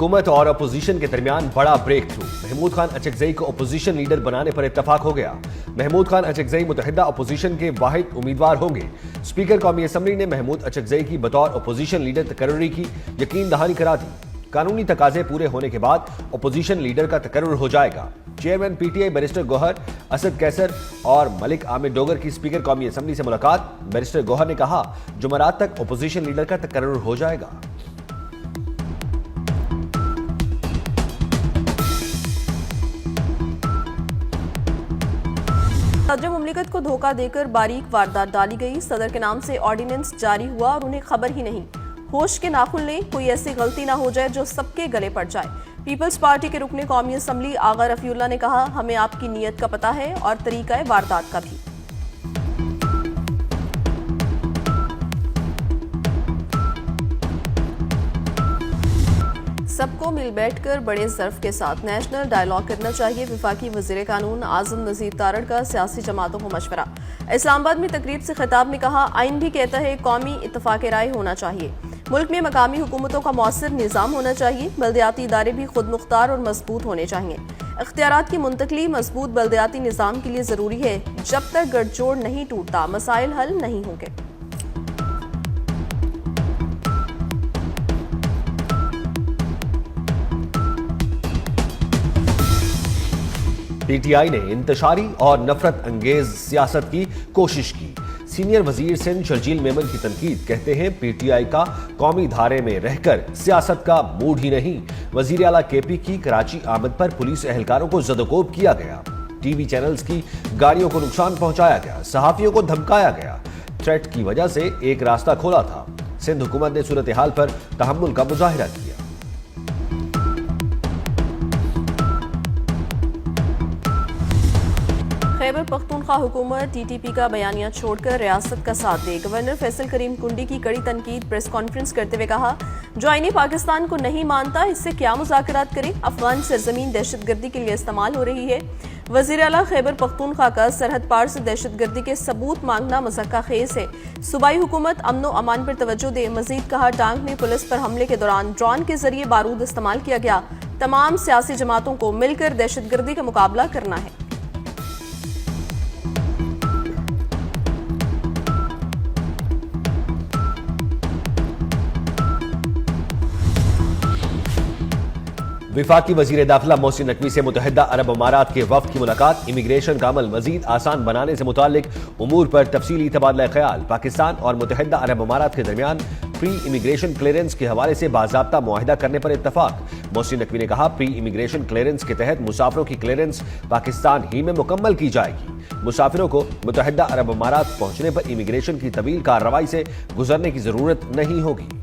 हुकूमत और अपोजिशन के दरमियान बड़ा ब्रेक थ्रू। महमूद खान अचकजई को अपोजिशन लीडर बनाने पर इत्तफाक हो गया। महमूद खान अचकजई मुतहदा अपोजिशन के वाहिद उम्मीदवार होंगे। स्पीकर कौमी असम्बली ने महमूद अचकजई की बतौर अपोजिशन लीडर तकर्री की यकीन दहानी करा दी। कानूनी तकाजे पूरे होने के बाद अपोजिशन लीडर का तकर्रुर हो जाएगा। Chairman PTI barrister Gohar, Asad Qaiser और मलिक आमिर डोगर की स्पीकर कौमी असम्बली से मुलाकात। बैरिस्टर गौहर ने कहा जुमेरात तक अपोजिशन लीडर का तकर्रुर हो जाएगा। सदर मुमलिकत को धोखा देकर बारीक वारदात डाली गई। सदर के नाम से ऑर्डिनेंस जारी हुआ और उन्हें खबर ही नहीं। होश के नाखुन लें, कोई ऐसी गलती ना हो जाए जो सबके गले पड़ जाए। पीपल्स पार्टी के रुकने कौमी असम्बली आगा रफीउल्लाह ने कहा हमें आपकी नीयत का पता है और तरीका वारदात का भी। सबको मिल बैठकर बड़े ज़र्फ के साथ नेशनल डायलॉग करना चाहिए। वफाकी वज़ीर कानून आज़म नज़ीर तारड़ का सियासी जमातों को मशवरा। इस्लामाबाद में तकरीब से खिताब में कहा आइन भी कहता है कौमी इत्तफाक राय होना चाहिए। मुल्क में मकामी हुकूमतों का मौसर निज़ाम होना चाहिए। बल्दियाती इदारे भी खुद मुख्तार और मजबूत होने चाहिए। इख्तियारात की मुंतकली मजबूत बल्दियाती निज़ाम के लिए ज़रूरी है। जब तक गठजोड़ नहीं टूटता मसाइल हल नहीं होंगे। पीटीआई ने इंतशारी और नफरत अंगेज सियासत की कोशिश की। सीनियर वजीर सिंध शर्जील मेमन की तनकीद, कहते हैं पीटीआई का कौमी धारे में रहकर सियासत का मूड ही नहीं। वजीर आला केपी की कराची आमद पर पुलिस एहलकारों को जदोकोब किया गया। टीवी चैनल्स की गाड़ियों को नुकसान पहुंचाया गया। सहाफियों को धमकाया गया। थ्रेट की वजह से एक रास्ता खोला था। सिंध हुकूमत ने सूरत हाल पर तहम्मुल का मुजाहिरा किया। खैबर पख्तूनख्वा हुकूमत टीटीपी का बयानिया छोड़कर रियासत का साथ दे। गवर्नर फैसल करीम कुंडी की कड़ी तनकीद। प्रेस कॉन्फ्रेंस करते हुए कहा जो आईनी पाकिस्तान को नहीं मानता इससे क्या मुज़ाकरात करे। अफगान सरजमीन दहशतगर्दी के लिए इस्तेमाल हो रही है। वज़ीर आला खैबर पख्तूनख्वा का सरहद पार से दहशतगर्दी के सबूत मांगना मज़क्का खेज है। सूबाई हुकूमत अमन व अमान पर तवज्जो दे। मजीद कहा टांग में पुलिस पर हमले के दौरान ड्रोन के जरिए बारूद इस्तेमाल किया गया। तमाम सियासी जमातों को मिलकर दहशतगर्दी का मुकाबला करना है। विफाकी वजीर दाखिला मोहसिन नकवी से मुतहदा अरब अमारात के वफ्द की मुलाकात। इमिग्रेशन का अमल मजीद आसान बनाने से मुताल्लिक उमूर पर तफसीली तबादला ख्याल। पाकिस्तान और मुतहदा अरब अमारात के दरमियान प्री इमिग्रेशन क्लियरेंस के हवाले से बाज़ाब्ता मुआहिदा करने पर इत्तफाक। मोहसिन नकवी ने कहा प्री इमिग्रेशन क्लियरेंस के तहत मुसाफिरों की क्लियरेंस पाकिस्तान ही में मुकम्मल की जाएगी। मुसाफिरों को मुतहदा अरब अमारात पहुंचने पर इमिग्रेशन की तवील कार्रवाई से गुजरने की जरूरत नहीं होगी।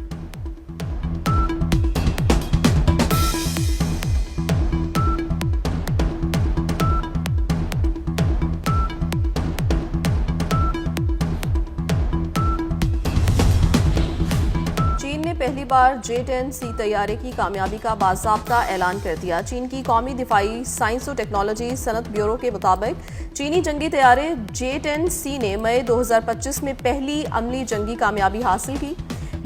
पहली बार J-10C तैयारे की कामयाबी का बाज़ाब्ता ऐलान कर दिया। चीन की कौमी दिफाई साइंस और टेक्नोलॉजी सनत ब्यूरो के मुताबिक चीनी जंगी तैयारे J-10C ने मई 2025 में पहली अमली जंगी कामयाबी हासिल की।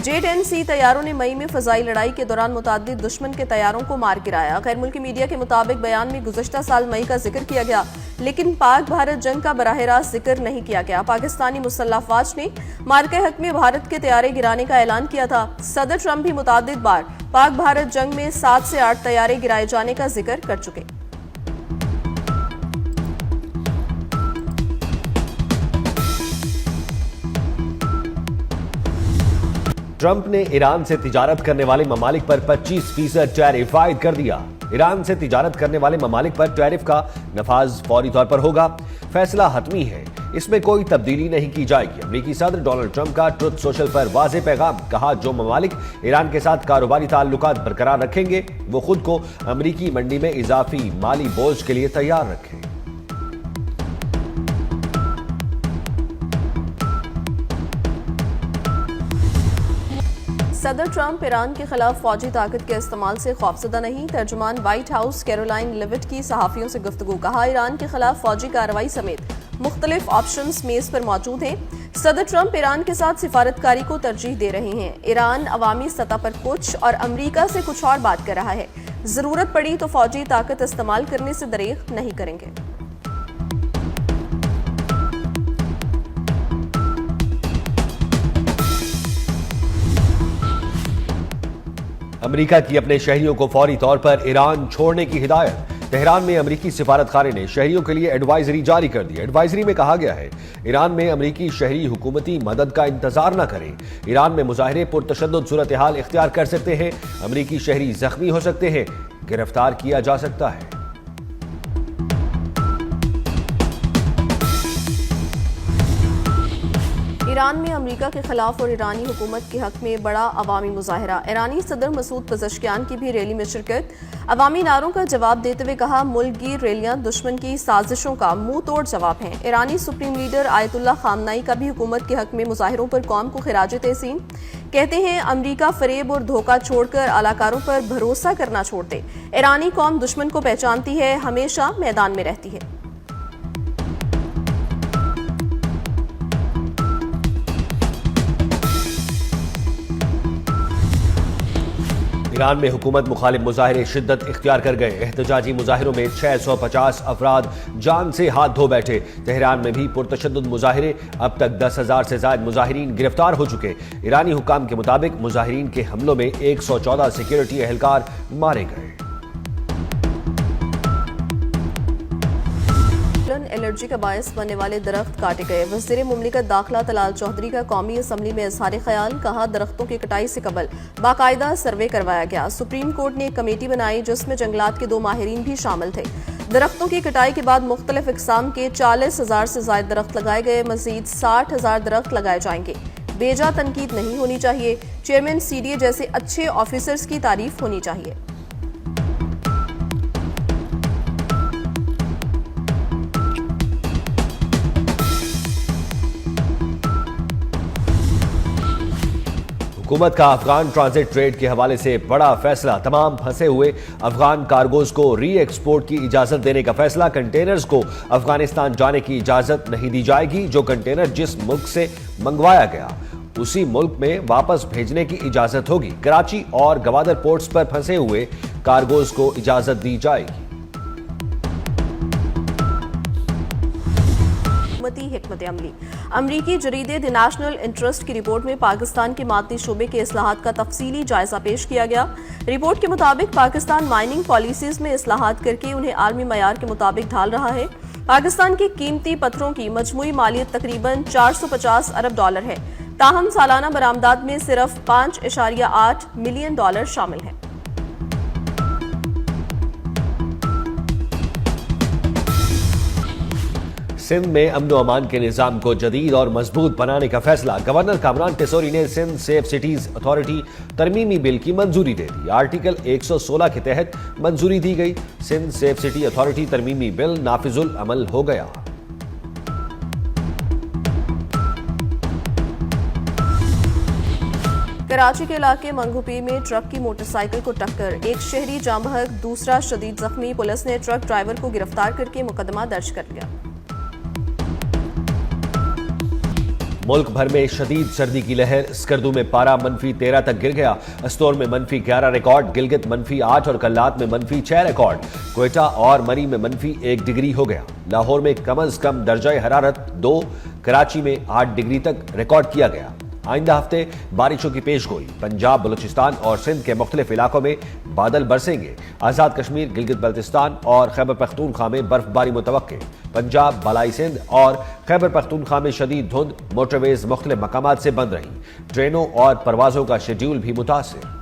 J-10C तैयारों ने मई में फ़ज़ाई लड़ाई के दौरान मुताद्दिद दुश्मन के तैयारों को मार गिराया। गैर मुल्की मीडिया के मुताबिक बयान में गुज़श्ता साल मई का जिक्र किया गया, लेकिन पाक भारत जंग का बराह रास्त जिक्र नहीं किया गया। पाकिस्तानी मुसल्लह अफ़वाज ने मार्के हक में भारत के तैयारे गिराने का ऐलान किया था। सदर ट्रंप भी मुताद्दिद बार पाक भारत जंग में 7 से 8 तैयारे गिराए जाने का जिक्र कर चुके। ट्रंप ने ईरान से तिजारत करने वाले ममालिक पर 25% टैरिफ आयद कर दिया। ईरान से तिजारत करने वाले ममालिक पर टैरिफ का नफाज फौरी तौर पर होगा। फैसला हतमी है, इसमें कोई तब्दीली नहीं की जाएगी। अमेरिकी सदर डोनाल्ड ट्रंप का ट्रुथ सोशल पर वाज़ेह पैगाम। कहा जो ममालिक ईरान के साथ कारोबारी ताल्लुकात बरकरार रखेंगे वो खुद को अमेरिकी मंडी में इजाफी माली बोझ के लिए तैयार रखें। सदर ट्रंप ईरान के खिलाफ फौजी ताकत के इस्तेमाल से खौफजदा नहीं। तर्जुमान व्हाइट हाउस कैरोलाइन लिविट की सहाफियों से गुफ्तगू। कहा ईरान के खिलाफ फौजी कार्रवाई समेत मुख्तलिफ ऑप्शंस मेज पर मौजूद हैं। सदर ट्रंप ईरान के साथ सिफारतकारी को तरजीह दे रहे हैं। ईरान अवामी सतह पर कुछ और अमरीका से कुछ और बात कर रहा है। जरूरत पड़ी तो फौजी ताकत इस्तेमाल करने से दरेग नहीं करेंगे। अमेरिका की अपने शहरियों को फौरी तौर पर ईरान छोड़ने की हिदायत। तेहरान में अमेरिकी सिफारतखाने ने शहरियों के लिए एडवाइजरी जारी कर दी। एडवाइजरी में कहा गया है, ईरान में अमेरिकी शहरी हुकूमती मदद का इंतजार न करें। ईरान में मुजाहिरे पुरतशद्दुद सूरत हाल इख्तियार कर सकते हैं। अमेरिकी शहरी जख्मी हो सकते हैं, गिरफ्तार किया जा सकता है। ईरान में अमेरिका के खिलाफ और ईरानी हुकूमत के हक में बड़ा अवामी मुजाहरा। ईरानी सदर मसूद पज़ेश्कियान की भी रैली में शिरकत। अवामी नारों का जवाब देते हुए कहा, मुल्क गिर रैलियां दुश्मन की साजिशों का मुंह तोड़ जवाब हैं। ईरानी सुप्रीम लीडर आयतुल्लाह खामनाई का भी हुकूमत के हक में मुजाहिरों पर कौम को खिराज तहसीन। कहते हैं, अमेरिका फरेब और धोखा छोड़कर अलाकारों पर भरोसा करना छोड़ दे। ईरानी कौम दुश्मन को पहचानती है, हमेशा मैदान में रहती है। ईरान में हुकूमत मुखालिफ मुजाहिरे शिद्दत इख्तियार कर गए। एहतजाजी मुजाहिरों में 650 अफराद जान से हाथ धो बैठे। तेहरान में भी पुरतशद्दुद मुजाहिरे, अब तक 10,000 से ज्यादा मुजाहिरीन गिरफ्तार हो चुके। ईरानी हुकाम के मुताबिक मुजाहिरीन के हमलों में 114 सिक्योरिटी एहलकार मारे गए। एलर्जी का बायस बनने वाले दरख्त काटे गए। वज़ीर मुमलिकत दाखिला तलाल चौधरी का कौमी असम्बली में इज़हार ख्याल। कहा, दरख्तों की कटाई से कबल बाकायदा सर्वे करवाया गया। सुप्रीम कोर्ट ने एक कमेटी बनाई जिसमें जंगलात के 2 माहिरीन भी शामिल थे। दरख्तों की कटाई के बाद मुख्तलिफ इकसाम के 40,000 से ज्यादा दरख्त लगाए गए। मजीद 60,000 दरख्त लगाए जाएंगे। बेजा तनकीद नहीं होनी चाहिए। चेयरमैन CDA जैसे अच्छे ऑफिसर्स की तारीफ होनी चाहिए। हुकूमत का अफगान ट्रांजिट ट्रेड के हवाले से बड़ा फैसला। तमाम फंसे हुए अफगान कार्गोज को री एक्सपोर्ट की इजाजत देने का फैसला। कंटेनर्स को अफगानिस्तान जाने की इजाजत नहीं दी जाएगी। जो कंटेनर जिस मुल्क से मंगवाया गया उसी मुल्क में वापस भेजने की इजाजत होगी। कराची और गवादर पोर्ट्स पर फंसे हुए कार्गोज को इजाजत दी जाएगी। हिकमत अमली। अमरीकी जरीदे द नेशनल इंटरेस्ट की रिपोर्ट में पाकिस्तान के मादनी शोबे के इस्लाहात का तफसीली जायजा पेश किया गया। रिपोर्ट के मुताबिक पाकिस्तान माइनिंग पॉलिसीज में इस्लाहात करके उन्हें आलमी मयार के मुताबिक ढाल रहा है। पाकिस्तान की कीमती पत्थरों की मजमूई मालियत तकरीबन $450 अरब है। ताहम सालाना बरामदात में सिर्फ $5.8 मिलियन शामिल है। सिंध में अमन अमान के निजाम को जदीद और मजबूत बनाने का फैसला। गवर्नर कामरान टेसोरी ने सिंध सेफ सिटीज अथॉरिटी तरमीमी बिल की मंजूरी दे दी। आर्टिकल 116 के तहत मंजूरी दी गई। सिंध सेफ सिटी अथॉरिटी तरमीमी बिल नाफिजुल अमल हो गया। कराची के इलाके मंगूपीर में ट्रक की मोटरसाइकिल को टक्कर। एक शहरी जाँ बहक, दूसरा शदीद जख्मी। पुलिस ने ट्रक ड्राइवर को गिरफ्तार करके मुकदमा दर्ज कर लिया। मुल्क भर में शदीद सर्दी की लहर। स्कर्दू में पारा -13 तक गिर गया। अस्तोर में -11 रिकॉर्ड। गिलगित -8 और कल्लात में -6 रिकॉर्ड। क्वेटा और मरी में -1 डिग्री हो गया। लाहौर में कम अज कम दर्जा हरारत 2, कराची में 8 डिग्री तक रिकॉर्ड किया गया। आइंदा हफ्ते बारिशों की पेशगोई। पंजाब, बलूचिस्तान और सिंध के मुख्तलिफ इलाकों में बादल बरसेंगे। आजाद कश्मीर, गिलगित बल्तिस्तान और खैबर पख्तूनख्वा में बर्फबारी मुतवक्के। पंजाब, बलाई सिंध और खैबर पख्तूनख्वा में शदीद धुंध। मोटरवेज मुख्तलिफ मकामात से बंद रही। ट्रेनों और परवाजों का शेड्यूल भी मुतासिर।